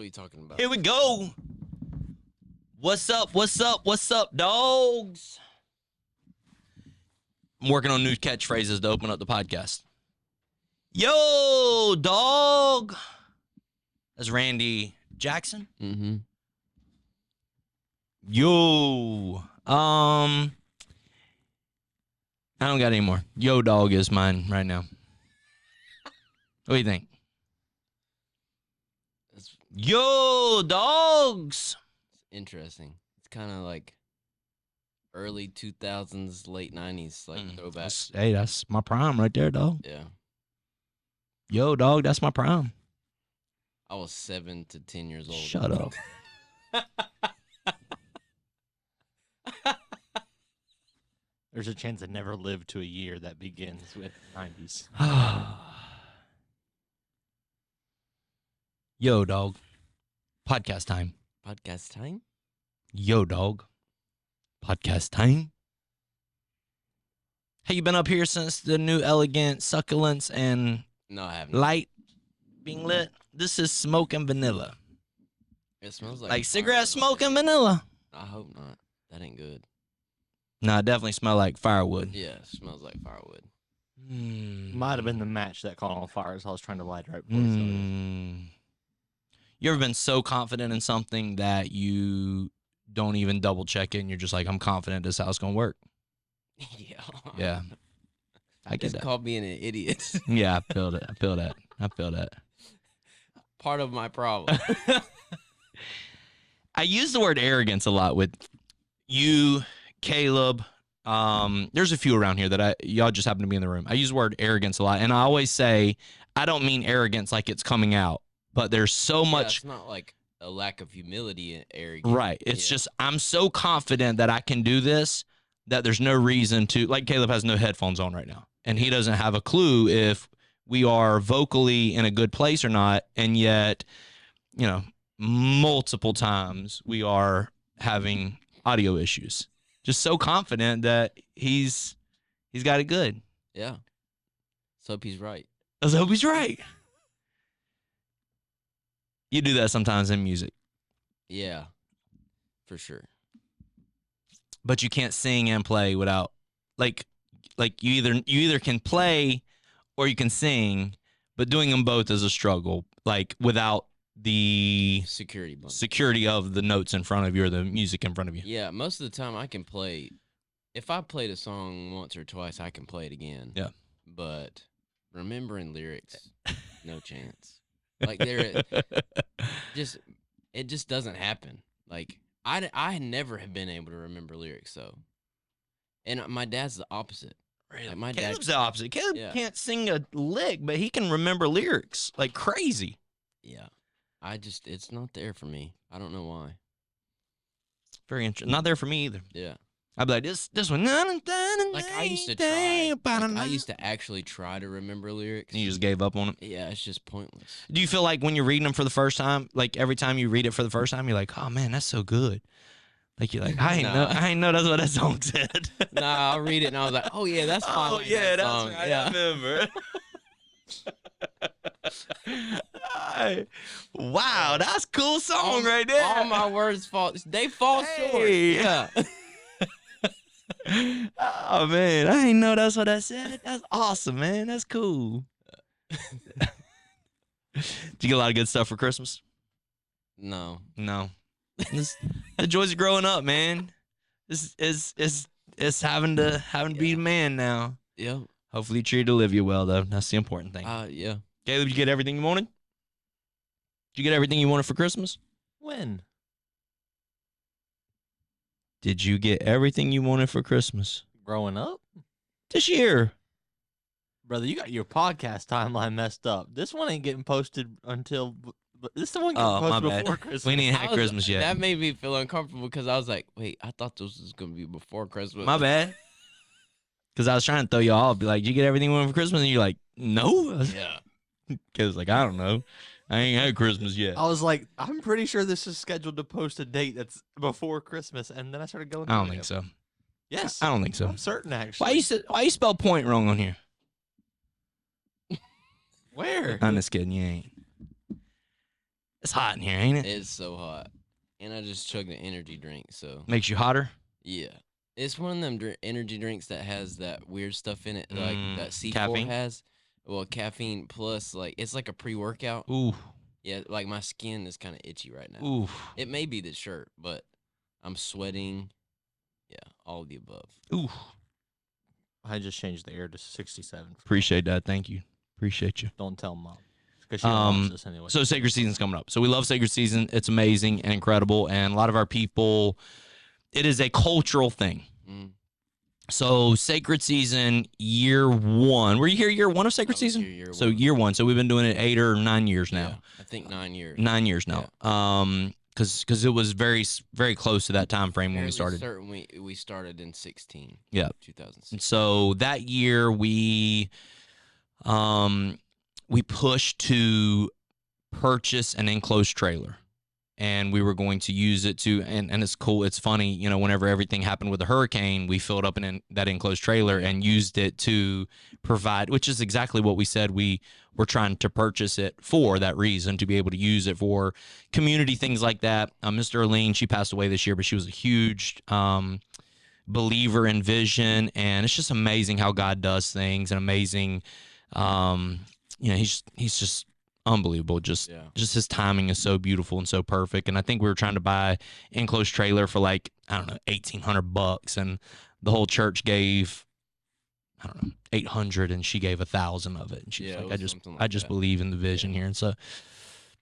are you talking about? Here we go. What's up? What's up? What's up, dogs? I'm working on new catchphrases to open up the podcast. Yo, dog. That's Randy Jackson. Mm-hmm. Yo. I don't got any more. Yo, dog is mine right now. What do you think? Yo, dogs. It's interesting. It's kind of like early 2000s, late 90s, like throwback. That's my prime right there, dog. Yeah. Yo, dog, that's my prime. I was 7 to 10 years old. Shut up. There's a chance I never lived to a year that begins with 90s. Yo, dog. Podcast time. Podcast time? Yo, dog. Podcast time. Have you been up here since the new elegant succulents and No, I haven't. light being lit? This is smoke and vanilla. It smells like Like cigarette firewood. smoke and vanilla. I hope not. That ain't good. Nah, it definitely smell like firewood. Yeah, it smells like firewood. Might have been the match that caught on fire as I was trying to light it right before we started. You ever been so confident in something that you don't even double check it and you're just like, I'm confident this is how it's going to work? Yeah. Yeah. I get Just that. called being an idiot. Yeah, I feel that. I feel that. I feel that. Part of my problem. I use the word arrogance a lot with you, Caleb. There's a few around here that y'all just happen to be in the room. I use the word arrogance a lot, and I always say I don't mean arrogance like it's coming out, but there's so much. It's not like a lack of humility and arrogance. Right. It's just I'm so confident that I can do this that there's no reason to. Like Caleb has no headphones on right now, and he doesn't have a clue if we are vocally in a good place or not, and yet, you know, multiple times we are having audio issues. Just so confident that he's got it good. Yeah. Let's hope he's right. Let's hope he's right. You do that sometimes in music, Yeah. For sure. but you can't sing and play without like you either can play or you can sing, but doing them both is a struggle. Like without the Security bump. security of the notes in front of you or the music in front of you. Yeah, most of the time I can play. If I played a song once or twice, I can play it again. Yeah. But remembering lyrics, no chance. Like it just doesn't happen. Like I never have been able to remember lyrics though. And my dad's the opposite. Like my Caleb's dad. the opposite. Caleb Yeah. can't sing a lick, but he can remember lyrics like crazy. Yeah. It's not there for me. I don't know why. Very interesting. Not there for me either. Yeah. I'd be like, this one. Like I used to try. Like, I used to actually try to remember lyrics. And you just gave up on it. Yeah, it's just pointless. Do you feel like when you're reading them for the first time, like every time you read it for the first time, you're like, oh man, that's so good. Like you're like, I ain't know that's what that song said. Nah, I'll read it and I was like, oh yeah, that's fine. Oh like yeah, that that's song. right. Yeah. I remember. Wow, that's a cool song right there. All my words fall. They fall short. Hey. Yeah. Oh man, I ain't know that's what I said. That's awesome, man. That's cool. Did you get a lot of good stuff for Christmas? No. No. The joys of growing up, man. It's having to be a man now. Yeah. Hopefully you treated Olivia well though. That's the important thing. Yeah. Caleb, you get everything you wanted? Did you get everything you wanted for Christmas? When? Did you get everything you wanted for Christmas Growing up? this year? Brother, you got your podcast timeline messed up. This one ain't getting posted until... But this one getting Oh, my posted bad. before Christmas. We ain't had Christmas yet. That made me feel uncomfortable because I was like, wait, I thought this was going to be before Christmas. My bad. Because I was trying to throw you off. Be like, did you get everything you wanted for Christmas? And you're like, no. Yeah. Because like, I don't know. I ain't had Christmas yet. I was like, I'm pretty sure this is scheduled to post a date that's before Christmas, and then I started going. I don't through think it. so. Yes, I don't think so. I'm certain actually. Why you spell point wrong on here? Where? I'm just kidding. You ain't. It's hot in here, ain't it? It's so hot. And I just chugged an energy drink, so Makes you hotter? yeah. It's one of them energy drinks that has that weird stuff in it, like that C4 Caffeine? has. Well, caffeine plus, like, it's like a pre-workout. Ooh. Yeah, like my skin is kind of itchy right now. Ooh. It may be the shirt, but I'm sweating. Yeah, all of the above. Ooh. I just changed the air to 67. Appreciate that. Thank you. Appreciate you. Don't tell Mom. Because she don't watch this anyway. So Sacred Season's coming up. So we love Sacred Season. It's amazing and incredible. And a lot of our people, it is a cultural thing. Mm. So Sacred Season year 1. Were you here year 1 of Sacred Season? So year 1. So we've been doing it 8 or 9 years now. Yeah, I think 9 years. 9 years now. Yeah. Because it was very, very close to that time frame when we started. Certain we started in 16. Yeah. 2016. So that year we pushed to purchase an enclosed trailer, and we were going to use it to, and it's cool. It's funny, you know, whenever everything happened with the hurricane, we filled up that enclosed trailer and used it to provide, which is exactly what we said we were trying to purchase it for, that reason, to be able to use it for community things like that. Mr. Arlene, she passed away this year, but she was a huge believer in vision, and it's just amazing how God does things, and amazing, you know, he's just unbelievable. Just his timing is so beautiful and so perfect. And I think we were trying to buy enclosed trailer for like, I don't know, $1,800, and the whole church gave, I don't know, 800, and she gave 1,000 of it. And she's like, I just believe in the vision here. And so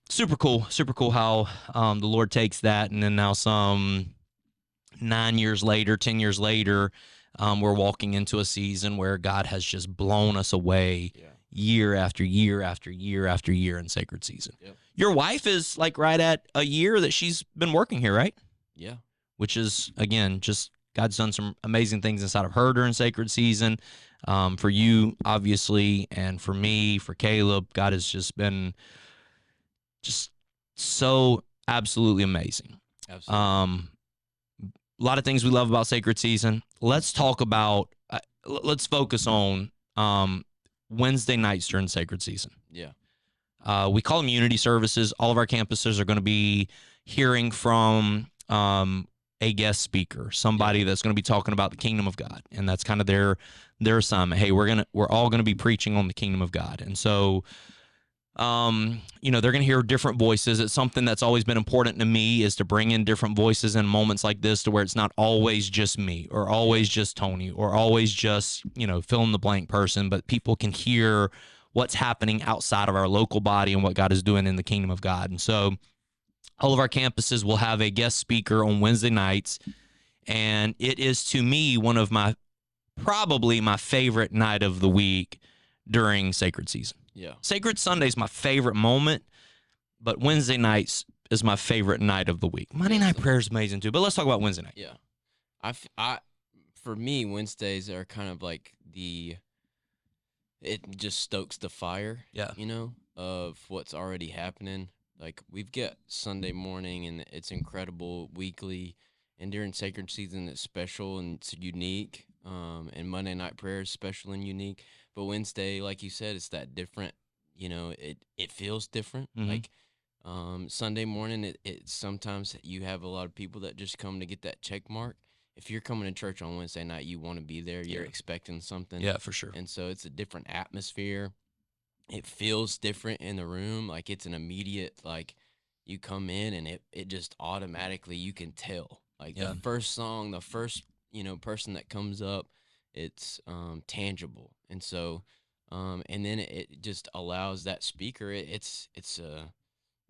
super cool how the Lord takes that, and then now some 9 years later, 10 years later, we're walking into a season where God has just blown us away year after year after year after year in Sacred Season. Yep. Your wife is like right at a year that she's been working here, right? Yeah. Which is, again, just God's done some amazing things inside of her during Sacred Season. For you, obviously, and for me, for Caleb, God has just been just so absolutely amazing. Absolutely. A lot of things we love about Sacred Season. Let's talk about, let's focus on Wednesday nights during Sacred Season. Yeah. We call them unity services. All of our campuses are going to be hearing from a guest speaker, somebody that's going to be talking about the kingdom of God, and that's kind of their assignment. Hey, we're all going to be preaching on the kingdom of God, and so you know, they're going to hear different voices. It's something that's always been important to me, is to bring in different voices in moments like this, to where it's not always just me, or always just Tony, or always just, you know, fill in the blank person, but people can hear what's happening outside of our local body and what God is doing in the kingdom of God. And so all of our campuses will have a guest speaker on Wednesday nights, and it is, to me, one of probably my favorite night of the week during Sacred Season. Yeah. Sacred Sunday is my favorite moment, but Wednesday nights is my favorite night of the week. Monday night prayer is amazing too, but let's talk about Wednesday night. Yeah. For me, Wednesdays are kind of like it just stokes the fire, you know, of what's already happening. Like, we've got Sunday morning, and it's incredible weekly, and during Sacred Season, it's special and it's unique. And Monday night prayer is special and unique. But Wednesday, like you said, it's that different, you know, it feels different. Mm-hmm. Like, Sunday morning, it sometimes you have a lot of people that just come to get that check mark. If you're coming to church on Wednesday night, you want to be there. You're expecting something. Yeah, for sure. And so it's a different atmosphere. It feels different in the room. Like, it's an immediate, like, you come in and it just automatically, you can tell. Like, the first song, the first, you know, person that comes up, it's tangible. And so and then it just allows that speaker, it's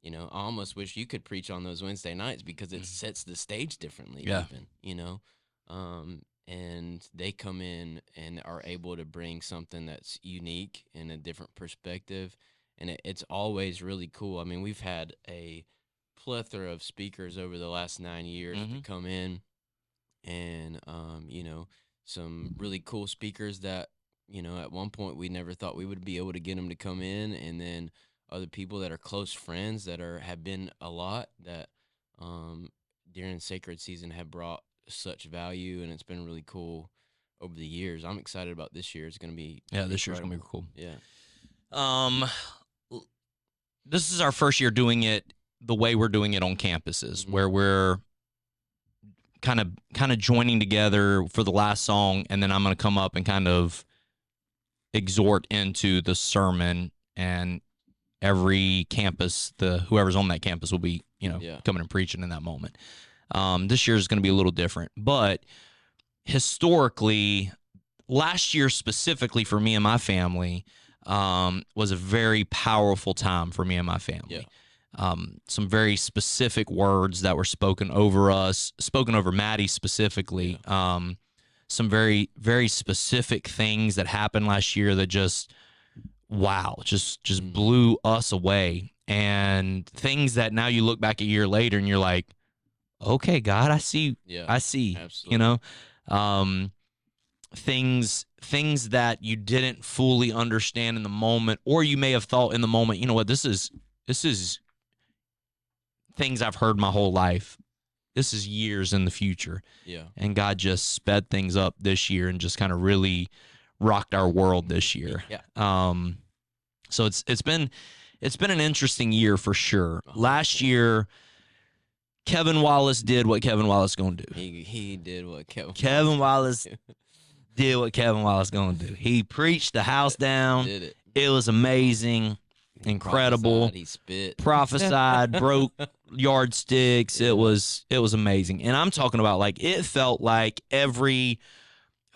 you know, I almost wish you could preach on those Wednesday nights, because it sets the stage differently, even, you know. And they come in and are able to bring something that's unique and a different perspective, and it's always really cool. I mean, we've had a plethora of speakers over the last 9 years to come in, and you know, some really cool speakers that, you know, at one point we never thought we would be able to get them to come in, and then other people that are close friends that have been a lot that during Sacred Season have brought such value, and it's been really cool over the years. I'm excited about this year. It's going to be this year's going to be cool. Yeah. This is our first year doing it the way we're doing it on campuses, where we're kind of joining together for the last song, and then I'm going to come up and kind of exhort into the sermon, and every campus, whoever's on that campus will be, coming and preaching in that moment. This year is going to be a little different, but historically, last year specifically for me and my family was a very powerful time for me and my family. Some very specific words that were spoken over us, spoken over Maddie specifically. Some very, very specific things that happened last year that just blew us away. And things that now you look back a year later and you're like, okay, God, I see. Absolutely. Things that you didn't fully understand in the moment, or you may have thought in the moment, you know what, this is things I've heard my whole life. This is years in the future. Yeah. And God just sped things up this year and just kind of really rocked our world this year. Yeah. So it's been an interesting year for sure. Last year, Kevin Wallace did what Kevin Wallace gonna do. He did what Kevin Wallace did what Kevin Wallace gonna do. He preached the house down. Did it. It was amazing, incredible. He spit. Prophesied, broke yardsticks. It was amazing. And I'm talking about, like, it felt like every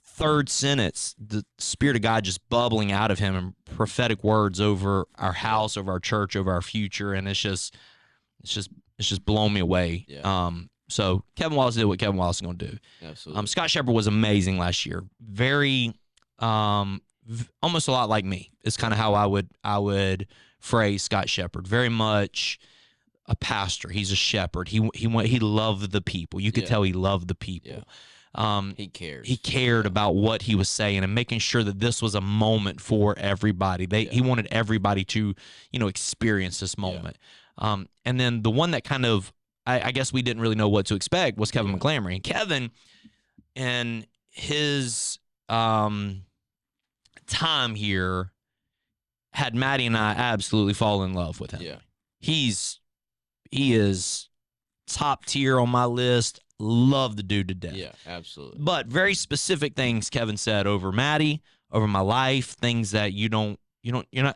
third sentence, the Spirit of God just bubbling out of him, and prophetic words over our house, over our church, over our future. And it's just blown me away. Yeah. So Kevin Wallace did what Kevin Wallace is going to do. Absolutely. Scott Shepherd was amazing last year. Very, almost a lot like me. It's kind of how I would phrase Scott Shepherd. Very much a pastor. He's a shepherd. He loved the people. You could tell he loved the people. Yeah. He cares. He cared about what he was saying and making sure that this was a moment for everybody. He wanted everybody to, experience this moment. And then the one that kind of, I guess we didn't really know what to expect was Kevin McClamory. And Kevin, and his time here, had Maddie and I absolutely fall in love with him. Yeah. He is top tier on my list. Love the dude to death. Yeah, absolutely. But very specific things Kevin said over Maddie, over my life, things that you're not,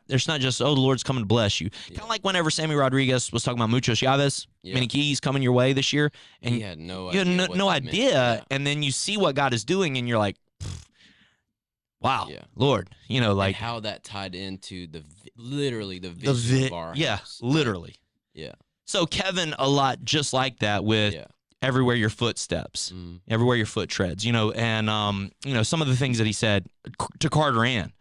there's not just, oh, the Lord's coming to bless you. Kind of like whenever Sammy Rodriguez was talking about Mucho Chavez, many keys coming your way this year. And he had no idea. You had no idea. Yeah. And then you see what God is doing and you're like, wow, Lord, like and how that tied into literally the vision of our house. Literally. Yeah. So Kevin, a lot just like that with everywhere your foot steps, everywhere your foot treads, and, some of the things that he said to Carter Ann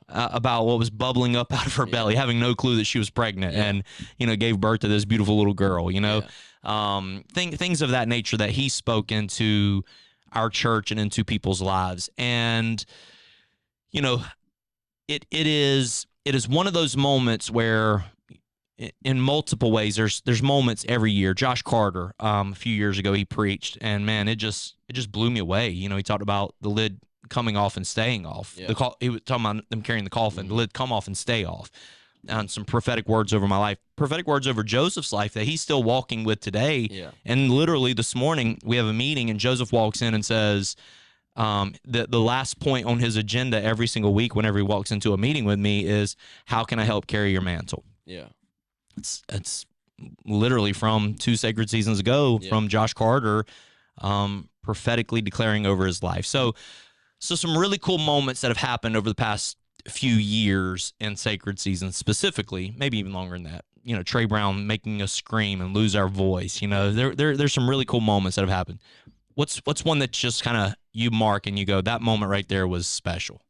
about what was bubbling up out of her belly, having no clue that she was pregnant and, gave birth to this beautiful little girl, things of that nature that he spoke into our church and into people's lives. And, it is one of those moments where, in multiple ways, there's moments every year. Josh Carter, a few years ago, he preached, and man, it just blew me away. He talked about the lid coming off and staying off. He was talking about them carrying the coffin, the lid come off and stay off. And some prophetic words over my life, prophetic words over Joseph's life that he's still walking with today. Yeah. And literally this morning we have a meeting, and Joseph walks in and says, the last point on his agenda every single week whenever he walks into a meeting with me is, how can I help carry your mantle? Yeah. It's literally from 2 sacred seasons ago, from Josh Carter, prophetically declaring over his life. So some really cool moments that have happened over the past few years in sacred seasons, specifically, maybe even longer than that. Trey Brown making us scream and lose our voice. There's some really cool moments that have happened. What's one that just kind of you mark and you go, that moment right there was special?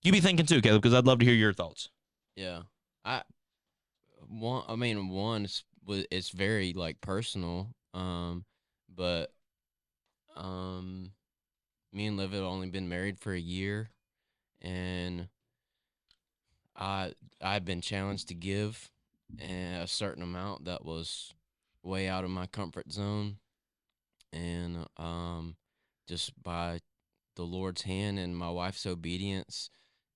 You be thinking too, Caleb, because I'd love to hear your thoughts. Yeah, one it's very like personal, but me and Liv had only been married for a year, and I've been challenged to give a certain amount that was way out of my comfort zone, and just by the Lord's hand and my wife's obedience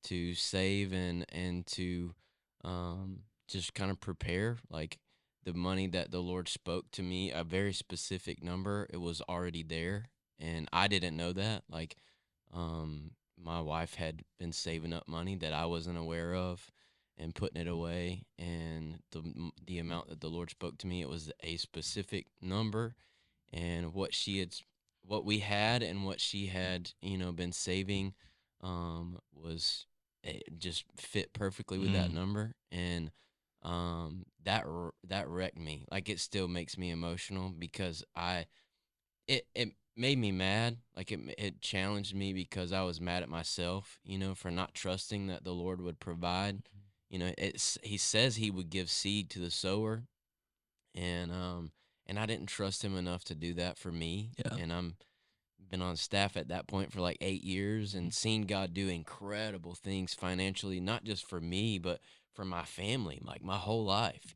to save and to just kind of prepare. Like the money that the Lord spoke to me, a very specific number, it was already there, and I didn't know that. Like, my wife had been saving up money that I wasn't aware of and putting it away, and the amount that the Lord spoke to me, it was a specific number, and what we had and what she had, been saving, was it just fit perfectly with that number, and that wrecked me. Like, it still makes me emotional because it made me mad. Like, it challenged me because I was mad at myself, for not trusting that the Lord would provide. He says he would give seed to the sower, and I didn't trust him enough to do that for me. Yeah. And I'm been on staff at that point for like 8 years and seen God do incredible things financially, not just for me, but for my family, like my whole life,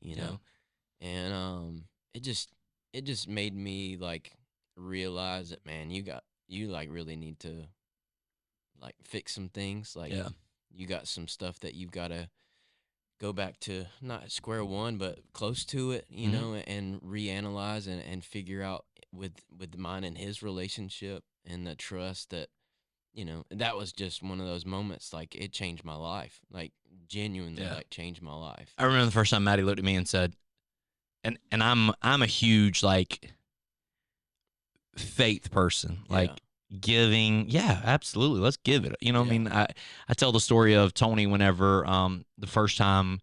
and it just made me like realize that, man, you like really need to like fix some things. Like, you got some stuff that you've got to go back to, not square one, but close to it, and reanalyze and figure out with mine and his relationship and the trust that, that was just one of those moments. Like, it changed my life, like genuinely, like changed my life. I remember the first time Maddie looked at me and said, and I'm a huge like faith person, like giving. Yeah, absolutely. Let's give it. I mean, I tell the story of Tony whenever the first time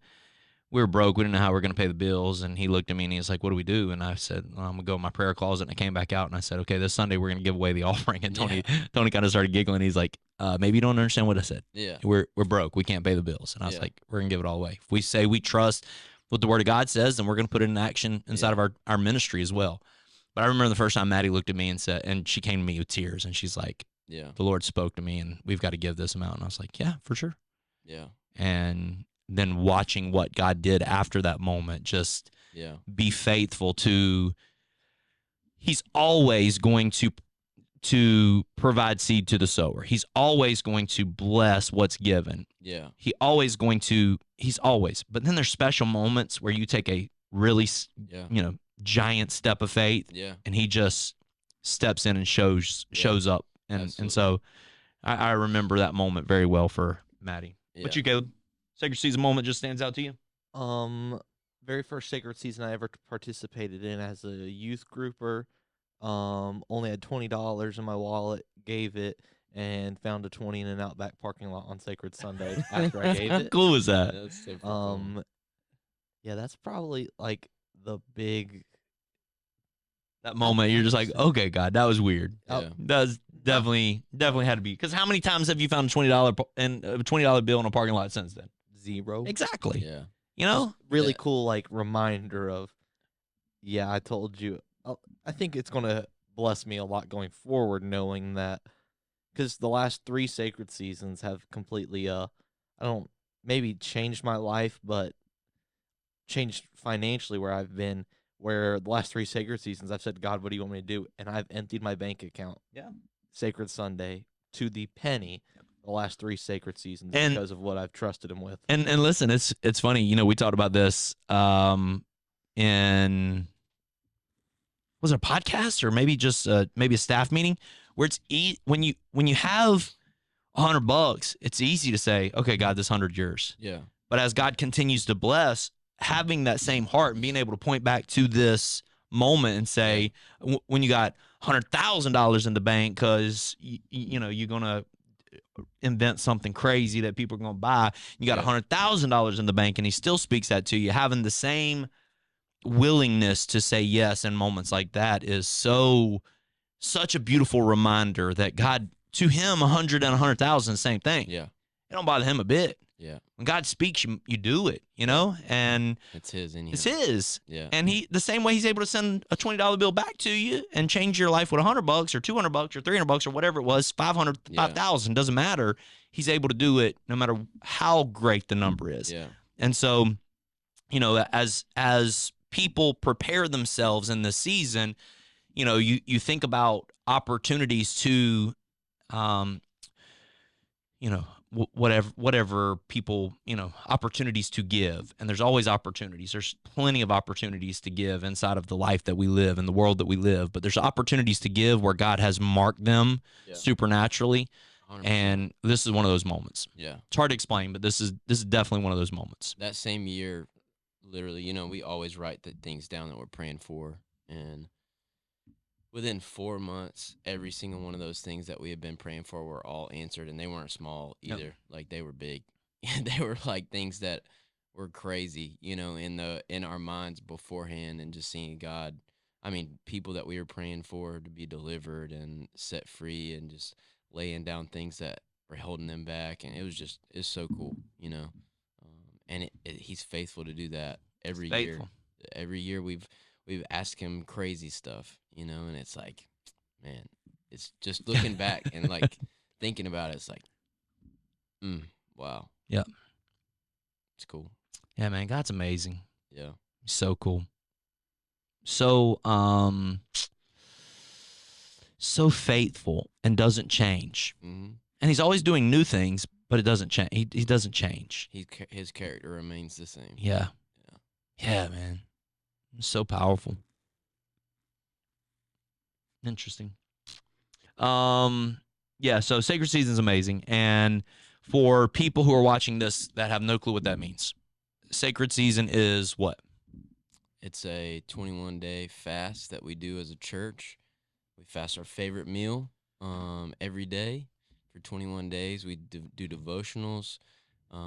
we were broke, we didn't know how we were going to pay the bills, and he looked at me and he was like, "What do we do?" And I said, "I'm going to go in my prayer closet." And I came back out and I said, "Okay, this Sunday we're going to give away the offering." And Tony kind of started giggling. He's like, "Maybe you don't understand what I said. Yeah, we're broke. We can't pay the bills." And I was like, "We're going to give it all away. If we say we trust what the Word of God says, then we're going to put it in action inside of our ministry as well." But I remember the first time Maddie looked at me and said, and she came to me with tears, and she's like, "The Lord spoke to me, and we've got to give this amount." And I was like, "Yeah, for sure." Yeah. And then watching what God did after that moment, just be faithful to, he's always going to provide seed to the sower. He's always going to bless what's given. Yeah. He's always, but then there's special moments where you take a really, giant step of faith, and he just steps in and shows up. And so I remember that moment very well for Maddie. What you, Caleb? Sacred Season moment just stands out to you? Very first Sacred Season I ever participated in as a youth grouper. Only had $20 in my wallet, gave it, and found a 20 in an Outback parking lot on Sacred Sunday after I gave it. How cool was that? That's super cool. Yeah, that's probably like the big... That moment, you're just like, okay, God, that was weird. Yeah. That was definitely had to be. Because how many times have you found a $20 bill in a parking lot since then? 0. Exactly. Yeah. Just really cool, like, reminder of, I told you. I think it's going to bless me a lot going forward, knowing that, because the last 3 Sacred Seasons have completely, maybe changed my life, but changed financially where I've been. Where the last 3 Sacred Seasons, I've said, "God, what do you want me to do?" And I've emptied my bank account. Yeah. Sacred Sunday to the penny. The last 3 Sacred Seasons, because of what I've trusted him with. And listen, it's funny. We talked about this in, was it a podcast or maybe just maybe a staff meeting, where it's when you have $100, it's easy to say, "Okay, God, this 100 yours." Yeah. But as God continues to bless, having that same heart and being able to point back to this moment and say, when you got $100,000 in the bank because you're gonna invent something crazy that people are gonna buy, you got $100,000 in the bank, and he still speaks that to you. Having the same willingness to say yes in moments like that is such a beautiful reminder that God, to him, 100 and 100,000, same thing. Yeah. It don't bother him a bit. Yeah. When God speaks, you do it, and it's his. It's his. Yeah. And the same way he's able to send a $20 bill back to you and change your life with $100 or $200 or $300 or whatever it was, 500, 5,000, doesn't matter. He's able to do it no matter how great the number is. Yeah. And so, as people prepare themselves in this season, you think about opportunities to, whatever people, opportunities to give. And there's always opportunities. There's plenty of opportunities to give inside of the life that we live and the world that we live. But there's opportunities to give where God has marked them supernaturally. 100%. And this is one of those moments. Yeah. It's hard to explain, but this is definitely one of those moments. That same year, literally, we always write the things down that we're praying for. And within 4 months, every single one of those things that we had been praying for were all answered, and they weren't small either. Yep. Like, they were big. They were like things that were crazy, in our minds beforehand, and just seeing God. I mean, people that we were praying for to be delivered and set free, and just laying down things that were holding them back, and it's so cool, and He's faithful to do that every year. Every year we've asked Him crazy stuff, and it's like, man, it's just looking back and like thinking about it. It's like, wow. Yeah. It's cool. Yeah, man, God's amazing. Yeah. So cool. So, so faithful and doesn't change. Mm-hmm. And He's always doing new things, but it doesn't change. He doesn't change. His character remains the same. Yeah. Yeah, man. So powerful. Interesting. Yeah, so Sacred Season is amazing. And for people who are watching this that have no clue what that means, Sacred Season is what? It's a 21-day fast that we do as a church. We fast our favorite meal every day for 21 days. We do devotionals.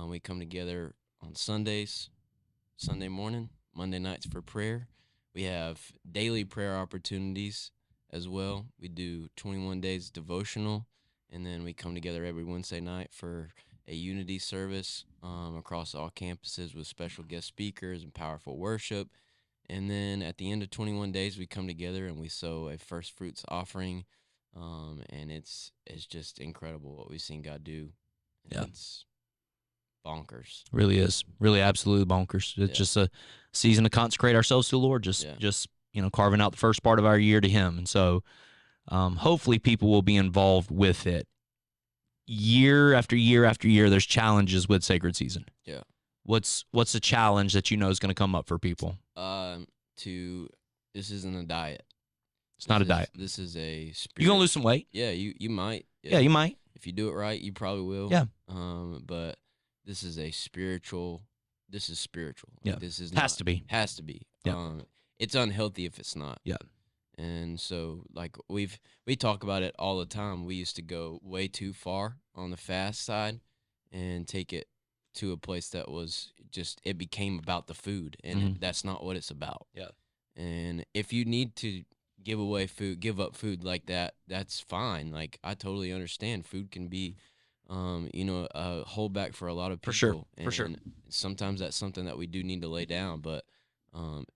We come together on Sundays, Sunday morning, Monday nights for prayer. We have daily prayer opportunities as well. We do 21 days devotional, and then we come together every Wednesday night for a unity service across all campuses with special guest speakers and powerful worship. And then at the end of 21 days, we come together and we sow a first fruits offering, and it's just incredible what we've seen God do. Yeah. It's bonkers. Really is. Really absolutely bonkers. It's just a season to consecrate ourselves to the Lord, just carving out the first part of our year to Him. And so hopefully people will be involved with it. Year after year after year, there's challenges with Sacred Season. Yeah. What's a challenge that you know is going to come up for people? This isn't a diet. It's not a diet. This is a spirit. You gonna lose some weight? Yeah, you might. Yeah, you might. If you do it right, you probably will. Yeah. But this is a spiritual. This is spiritual. Yeah. This is has to be. Has to be. Yeah. It's unhealthy if it's not. Yeah. And so, like, we talk about it all the time. We used to go way too far on the fast side and take it to a place that was just, it became about the food, and that's not what it's about. Yeah. And if you need to give up food like that, that's fine. Like, I totally understand. Food can be, a holdback for a lot of people. For sure. And sometimes that's something that we do need to lay down, but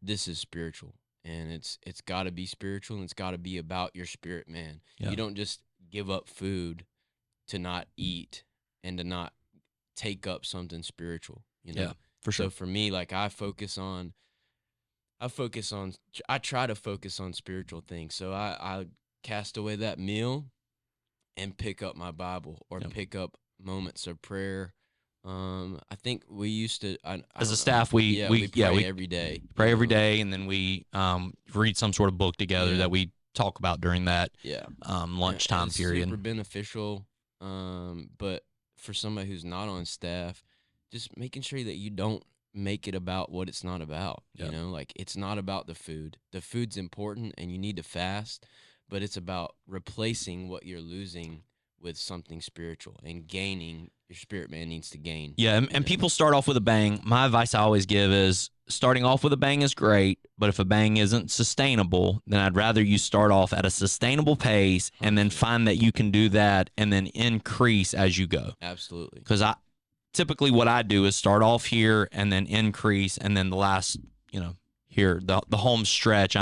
this is spiritual. And it's got to be spiritual, and it's got to be about your spirit, man. Yeah. You don't just give up food to not eat and to not take up something spiritual, Yeah, for sure. So for me, like, I try to focus on spiritual things. So I cast away that meal and pick up my Bible or pick up moments of prayer. I think we used to, as a staff, we pray every day. Pray every day, and then we read some sort of book together that we talk about during that lunchtime period. Super beneficial. But for somebody who's not on staff, just making sure that you don't make it about what it's not about. Like, it's not about the food. The food's important, and you need to fast, but it's about replacing what you're losing with something spiritual and gaining. Your spirit man needs to gain. Yeah, and people start off with a bang. My advice I always give is starting off with a bang is great, but if a bang isn't sustainable, then I'd rather you start off at a sustainable pace and then find that you can do that and then increase as you go. Absolutely. Because typically what I do is start off here and then increase, and then the last, here, the home stretch,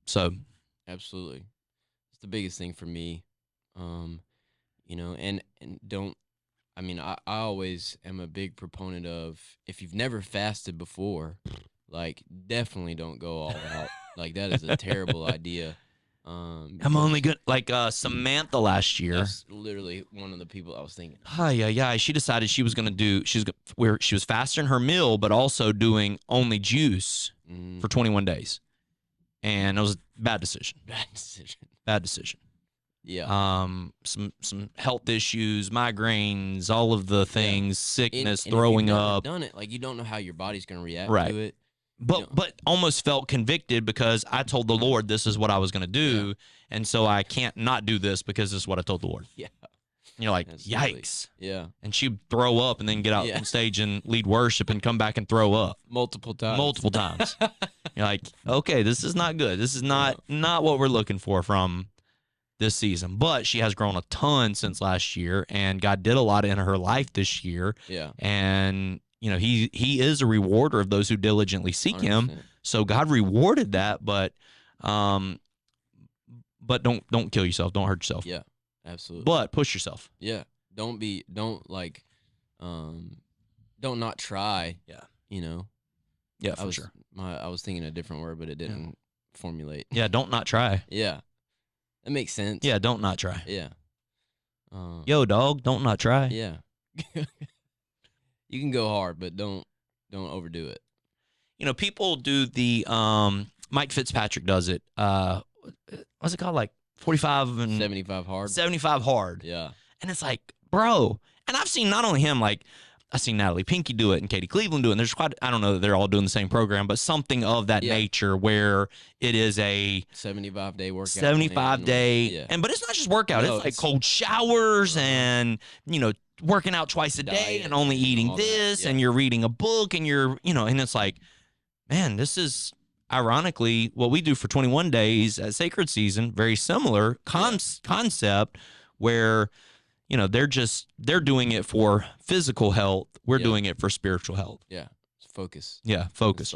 so. Absolutely. It's the biggest thing for me. And don't, I always am a big proponent of, if you've never fasted before, like, definitely don't go all out. Like, that is a terrible idea. I'm only good. Like Samantha last year. That's literally one of the people I was thinking. Yeah. She decided she was gonna do. She was fasting her meal, but also doing only juice for 21 days, and it was a bad decision. Bad decision. Yeah. Some health issues, migraines, all of the things, sickness, and throwing if you've never up. done it, like you don't know how your body's gonna react Right. to it. But almost felt convicted because I told the Lord this is what I was going to do, and so I can't not do this because this is what I told the Lord. Yeah. And you're like, Absolutely. yikes. Yeah. And she'd throw up and then get out on stage and lead worship and come back and throw up. Multiple times. You're like, okay, this is not good. This is not what we're looking for from this season. But she has grown a ton since last year, and God did a lot in her life this year. Yeah. And he is a rewarder of those who diligently seek 100%. him. So God rewarded that, but don't kill yourself. Don't hurt yourself. Yeah, absolutely. But push yourself. Yeah. Don't not try. Yeah. Yeah, for sure. I was thinking a different word, but it didn't formulate. Yeah, don't not try. Yeah. That makes sense. Yeah, don't not try. Yeah. Yo, dog, don't not try. Yeah. You can go hard, but don't overdo it. People do the Mike Fitzpatrick does it. What's it called? Like 45 and 75 hard. 75 hard. Yeah. And it's like, bro. And I've seen not only him, like I've seen Natalie Pinky do it and Katie Cleveland do it. And there's I don't know that they're all doing the same program, but something of that nature where it is a 75-day workout. 75-day. Yeah. But it's not just workout. No, it's like cold showers and, working out twice a day Diet and only eating this and you're reading a book and you're, and it's like, man, this is ironically what we do for 21 days at Sacred Season. Very similar concept where, they're doing it for physical health. We're doing it for spiritual health. Yeah. Focus. Yeah. Focus.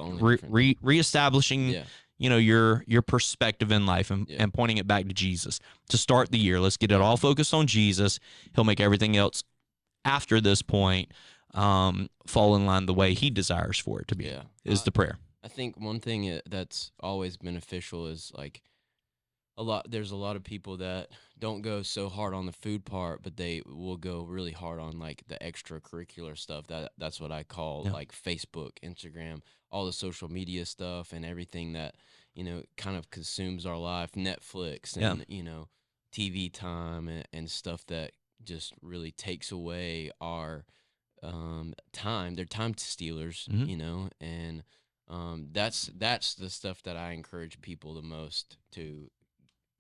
Reestablishing, your perspective in life and pointing it back to Jesus to start the year. Let's get it all focused on Jesus. He'll make everything else after this point fall in line the way he desires for it to be, is the prayer. I think one thing that's always beneficial is like there's a lot of people that don't go so hard on the food part, but they will go really hard on like the extracurricular stuff. That's what I call like Facebook, Instagram, all the social media stuff and everything that, kind of consumes our life, Netflix and, TV time and stuff that just really takes away our time. They're time stealers, and that's the stuff that I encourage people the most to.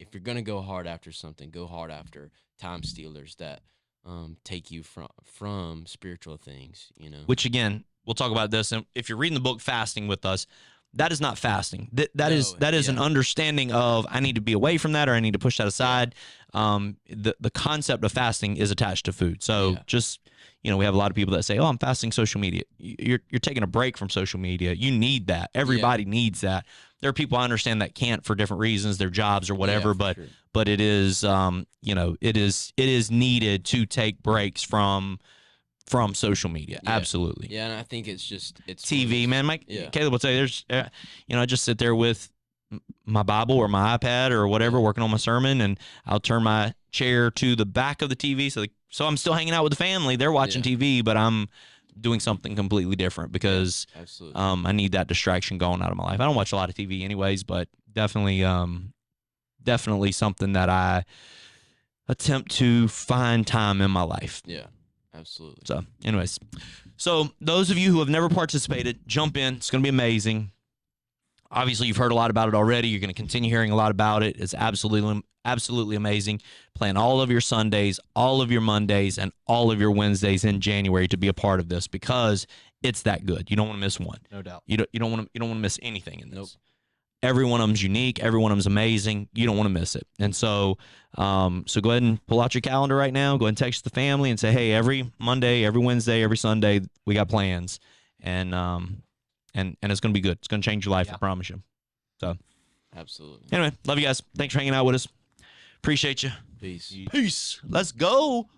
If you're gonna go hard after something, go hard after time stealers that take you from spiritual things. Which again, we'll talk about this. And if you're reading the book Fasting with us, that is not fasting. That is an understanding of I need to be away from that or I need to push that aside. The concept of fasting is attached to food. So just, we have a lot of people that say, oh, I'm fasting social media. You're taking a break from social media. You need that. Everybody needs that. There are people I understand that can't for different reasons, their jobs or whatever, but it is, it is needed to take breaks from social media. Absolutely. Yeah. And I think it's TV, man. Caleb will tell you there's, I just sit there with my Bible or my iPad or whatever, working on my sermon, and I'll turn my chair to the back of the TV. So I'm still hanging out with the family. They're watching TV, but I'm doing something completely different because I need that distraction going out of my life. I don't watch a lot of TV anyways, but definitely something that I attempt to find time in my life. Yeah, absolutely. So anyways, those of you who have never participated, jump in. It's going to be amazing. Obviously, you've heard a lot about it already. You're going to continue hearing a lot about it. It's absolutely amazing. Plan all of your Sundays, all of your Mondays, and all of your Wednesdays in January to be a part of this because it's that good. You don't want to miss one. No doubt. You don't want to miss anything in this. Nope. Every one of them's unique. Every one of them's amazing. You don't want to miss it. And so go ahead and pull out your calendar right now. Go ahead and text the family and say, hey, every Monday, every Wednesday, every Sunday, we got plans. And it's going to be good. It's going to change your life, I promise you. So, absolutely. Anyway, love you guys. Thanks for hanging out with us. Appreciate you. Peace. Peace. Let's go.